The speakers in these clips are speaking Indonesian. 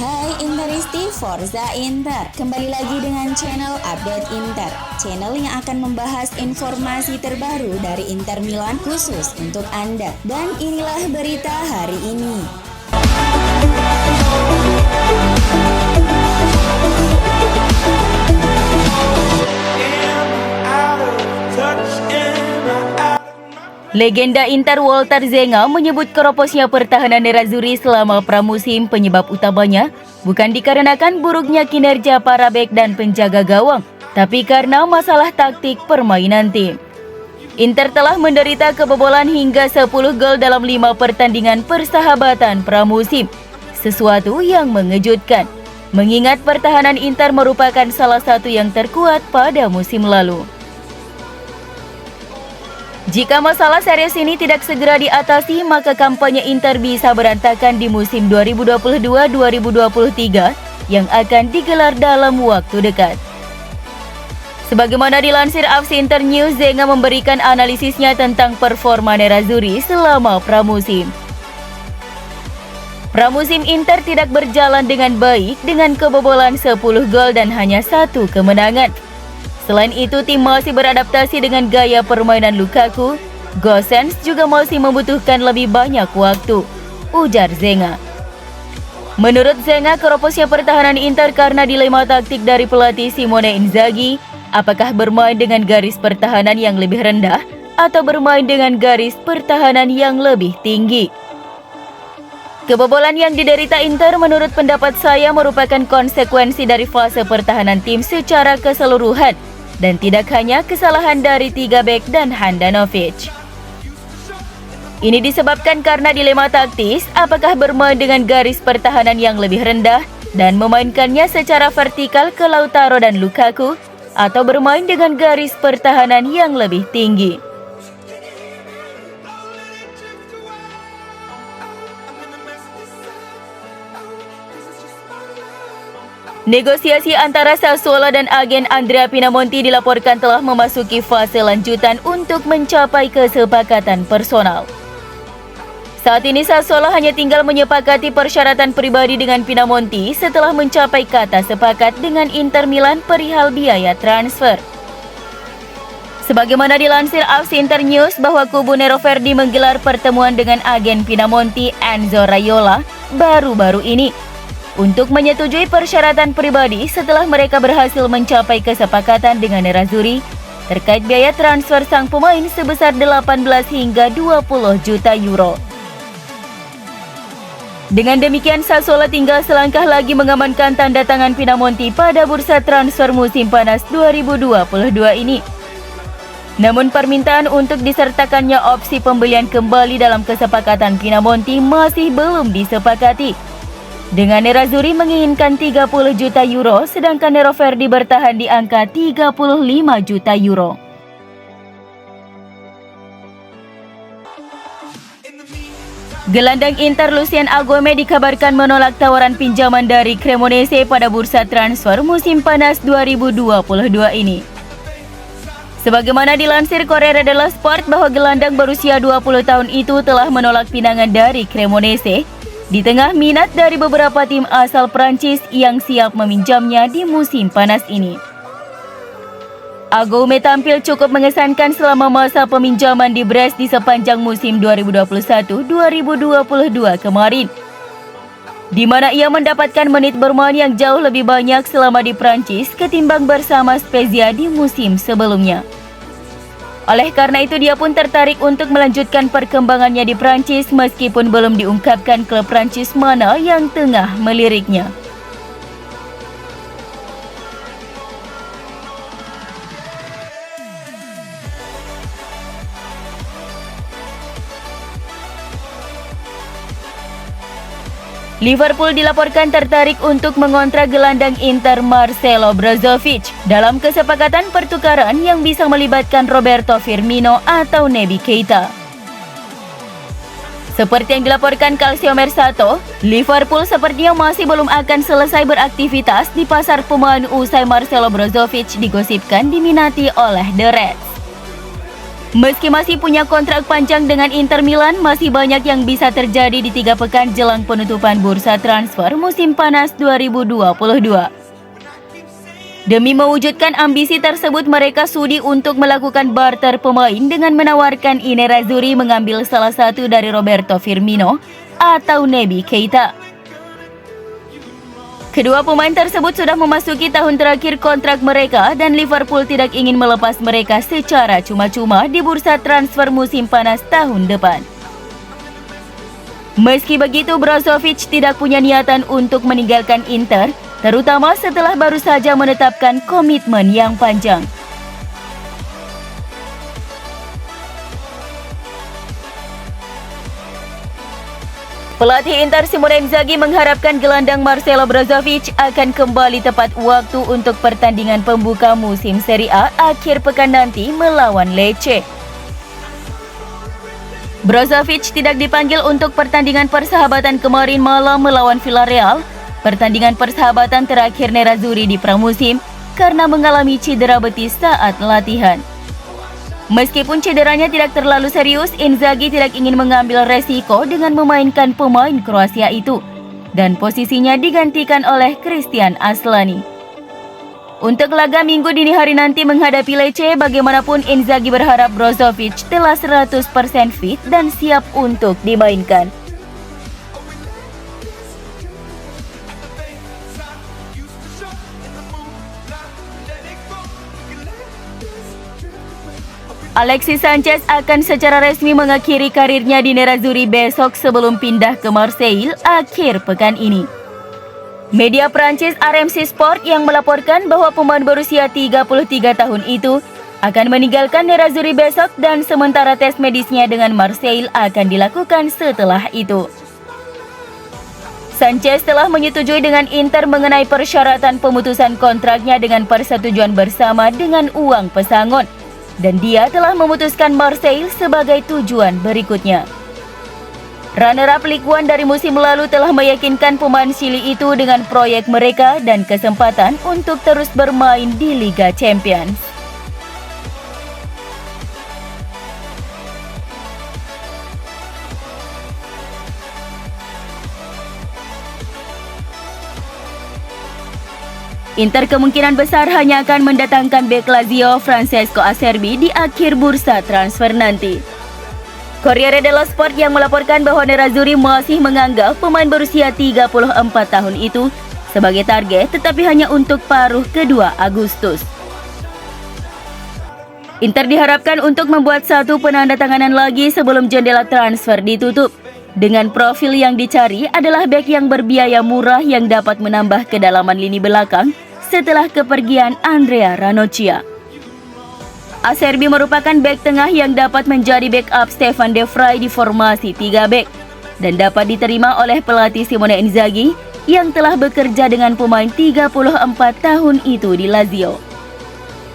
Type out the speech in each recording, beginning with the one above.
Hai Interisti Forza Inter, kembali lagi dengan channel Update Inter, channel yang akan membahas informasi terbaru dari Inter Milan khusus untuk Anda. Dan inilah berita hari ini. Legenda Inter Walter Zenga menyebut keroposnya pertahanan Nerazzurri selama pramusim penyebab utamanya bukan dikarenakan buruknya kinerja para bek dan penjaga gawang, tapi karena masalah taktik permainan tim. Inter telah menderita kebobolan hingga 10 gol dalam 5 pertandingan persahabatan pramusim, sesuatu yang mengejutkan, mengingat pertahanan Inter merupakan salah satu yang terkuat pada musim lalu. Jika masalah serius ini tidak segera diatasi, maka kampanye Inter bisa berantakan di musim 2022-2023 yang akan digelar dalam waktu dekat. Sebagaimana dilansir AFC Inter News, Zenga memberikan analisisnya tentang performa Nerazzurri selama pramusim. Pramusim Inter tidak berjalan dengan baik dengan kebobolan 10 gol dan hanya 1 kemenangan. Selain itu, tim masih beradaptasi dengan gaya permainan Lukaku. Gosens juga masih membutuhkan lebih banyak waktu, ujar Zenga. Menurut Zenga, keroposnya pertahanan Inter karena dilema taktik dari pelatih Simone Inzaghi, apakah bermain dengan garis pertahanan yang lebih rendah atau bermain dengan garis pertahanan yang lebih tinggi. Kebobolan yang diderita Inter menurut pendapat saya merupakan konsekuensi dari fase pertahanan tim secara keseluruhan dan tidak hanya kesalahan dari 3 bek dan Handanovic. Ini disebabkan karena dilema taktis, apakah bermain dengan garis pertahanan yang lebih rendah dan memainkannya secara vertikal ke Lautaro dan Lukaku, atau bermain dengan garis pertahanan yang lebih tinggi. Negosiasi antara Sassuolo dan agen Andrea Pinamonti dilaporkan telah memasuki fase lanjutan untuk mencapai kesepakatan personal. Saat ini Sassuolo hanya tinggal menyepakati persyaratan pribadi dengan Pinamonti setelah mencapai kata sepakat dengan Inter Milan perihal biaya transfer. Sebagaimana dilansir AFC Inter News bahwa kubu Nero Verdi menggelar pertemuan dengan agen Pinamonti Enzo Raiola baru-baru ini untuk menyetujui persyaratan pribadi setelah mereka berhasil mencapai kesepakatan dengan Nerazzurri terkait biaya transfer sang pemain sebesar 18 hingga 20 juta euro. Dengan demikian, Sassuolo tinggal selangkah lagi mengamankan tanda tangan Pinamonti pada bursa transfer musim panas 2022 ini. Namun permintaan untuk disertakannya opsi pembelian kembali dalam kesepakatan Pinamonti masih belum disepakati. Dengan Nerazzurri menginginkan 30 juta euro, sedangkan Nero Verdi bertahan di angka 35 juta euro. Gelandang Inter Lucien Aguame dikabarkan menolak tawaran pinjaman dari Cremonese pada bursa transfer musim panas 2022 ini. Sebagaimana dilansir Corriere dello Sport bahwa gelandang berusia 20 tahun itu telah menolak pinangan dari Cremonese di tengah minat dari beberapa tim asal Prancis yang siap meminjamnya di musim panas ini. Aguame tampil cukup mengesankan selama masa peminjaman di Brest di sepanjang musim 2021-2022 kemarin, di mana ia mendapatkan menit bermain yang jauh lebih banyak selama di Prancis ketimbang bersama Spezia di musim sebelumnya. Oleh karena itu, dia pun tertarik untuk melanjutkan perkembangannya di Prancis meskipun belum diungkapkan klub Prancis mana yang tengah meliriknya. Liverpool dilaporkan tertarik untuk mengontrak gelandang Inter Marcelo Brozovic dalam kesepakatan pertukaran yang bisa melibatkan Roberto Firmino atau Naby Keita. Seperti yang dilaporkan Calcio Mercato, Liverpool sepertinya masih belum akan selesai beraktivitas di pasar pemain usai Marcelo Brozovic digosipkan diminati oleh The Reds. Meski masih punya kontrak panjang dengan Inter Milan, masih banyak yang bisa terjadi di 3 pekan jelang penutupan bursa transfer musim panas 2022. Demi mewujudkan ambisi tersebut, mereka sudi untuk melakukan barter pemain dengan menawarkan Nerazzurri mengambil salah satu dari Roberto Firmino atau Naby Keita. Kedua pemain tersebut sudah memasuki tahun terakhir kontrak mereka dan Liverpool tidak ingin melepas mereka secara cuma-cuma di bursa transfer musim panas tahun depan. Meski begitu, Brozovic tidak punya niatan untuk meninggalkan Inter, terutama setelah baru saja menetapkan komitmen yang panjang. Pelatih Inter Simone Inzaghi mengharapkan gelandang Marcelo Brozovic akan kembali tepat waktu untuk pertandingan pembuka musim Serie A akhir pekan nanti melawan Lecce. Brozovic tidak dipanggil untuk pertandingan persahabatan kemarin malam melawan Villarreal, pertandingan persahabatan terakhir Nerazzurri di pramusim, karena mengalami cedera betis saat latihan. Meskipun cederanya tidak terlalu serius, Inzaghi tidak ingin mengambil resiko dengan memainkan pemain Kroasia itu, dan posisinya digantikan oleh Christian Aslani. Untuk laga Minggu dini hari nanti menghadapi Lecce, bagaimanapun Inzaghi berharap Brozovic telah 100% fit dan siap untuk dimainkan. Alexis Sanchez akan secara resmi mengakhiri karirnya di Nerazzurri besok sebelum pindah ke Marseille akhir pekan ini. Media Prancis RMC Sport yang melaporkan bahwa pemain berusia 33 tahun itu akan meninggalkan Nerazzurri besok dan sementara tes medisnya dengan Marseille akan dilakukan setelah itu. Sanchez telah menyetujui dengan Inter mengenai persyaratan pemutusan kontraknya dengan persetujuan bersama dengan uang pesangon. Dan dia telah memutuskan Marseille sebagai tujuan berikutnya. Runner-up Ligue 1 dari musim lalu telah meyakinkan pemain Chili itu dengan proyek mereka dan kesempatan untuk terus bermain di Liga Champions. Inter kemungkinan besar hanya akan mendatangkan bek Lazio Francesco Acerbi di akhir bursa transfer nanti. Corriere dello Sport yang melaporkan bahwa Nerazzurri masih menganggap pemain berusia 34 tahun itu sebagai target, tetapi hanya untuk paruh kedua Agustus. Inter diharapkan untuk membuat satu penandatanganan lagi sebelum jendela transfer ditutup. Dengan profil yang dicari adalah bek yang berbiaya murah yang dapat menambah kedalaman lini belakang setelah kepergian Andrea Ranocchia. Acerbi merupakan bek tengah yang dapat menjadi backup Stefan De Vrij di formasi 3 bek dan dapat diterima oleh pelatih Simone Inzaghi yang telah bekerja dengan pemain 34 tahun itu di Lazio.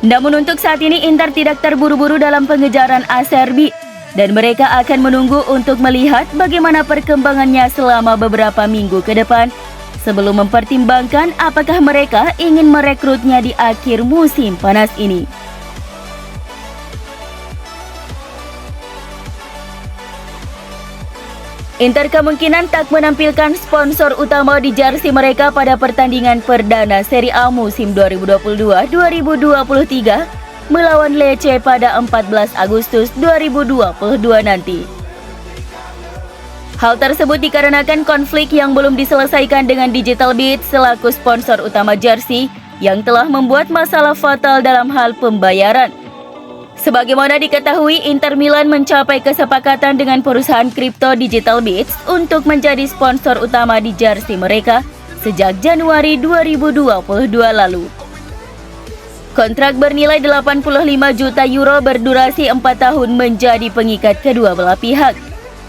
Namun untuk saat ini Inter tidak terburu-buru dalam pengejaran Acerbi dan mereka akan menunggu untuk melihat bagaimana perkembangannya selama beberapa minggu ke depan sebelum mempertimbangkan apakah mereka ingin merekrutnya di akhir musim panas ini. Inter kemungkinan tak menampilkan sponsor utama di jersey mereka pada pertandingan perdana Serie A musim 2022-2023 melawan Lecce pada 14 Agustus 2022 nanti. Hal tersebut dikarenakan konflik yang belum diselesaikan dengan Digital Beat selaku sponsor utama jersey yang telah membuat masalah fatal dalam hal pembayaran. Sebagaimana diketahui, Inter Milan mencapai kesepakatan dengan perusahaan kripto Digital Beats untuk menjadi sponsor utama di jersey mereka sejak Januari 2022 lalu. Kontrak bernilai 85 juta euro berdurasi 4 tahun menjadi pengikat kedua belah pihak.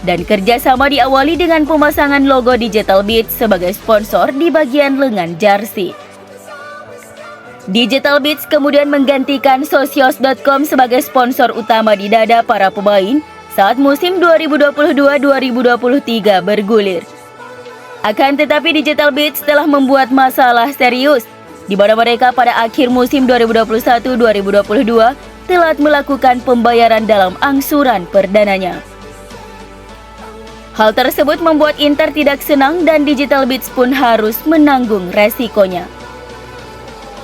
Dan kerjasama diawali dengan pemasangan logo Digital Beats sebagai sponsor di bagian lengan jersey. Digital Beats kemudian menggantikan Socios.com sebagai sponsor utama di dada para pemain saat musim 2022-2023 bergulir. Akan tetapi Digital Beats telah membuat masalah serius, di mana mereka pada akhir musim 2021-2022 telat melakukan pembayaran dalam angsuran perdananya. Hal tersebut membuat Inter tidak senang dan Digital Beats pun harus menanggung resikonya.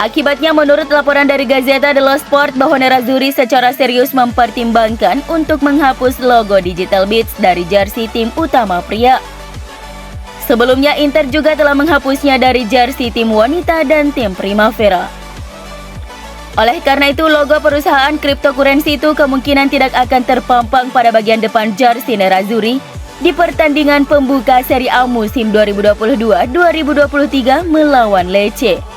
Akibatnya, menurut laporan dari Gazzetta dello Sport bahwa Nerazzurri secara serius mempertimbangkan untuk menghapus logo Digital Beats dari jersey tim utama pria. Sebelumnya, Inter juga telah menghapusnya dari jersey tim wanita dan tim Primavera. Oleh karena itu, logo perusahaan cryptocurrency itu kemungkinan tidak akan terpampang pada bagian depan jersey Nerazzurri di pertandingan pembuka Serie A musim 2022-2023 melawan Lecce.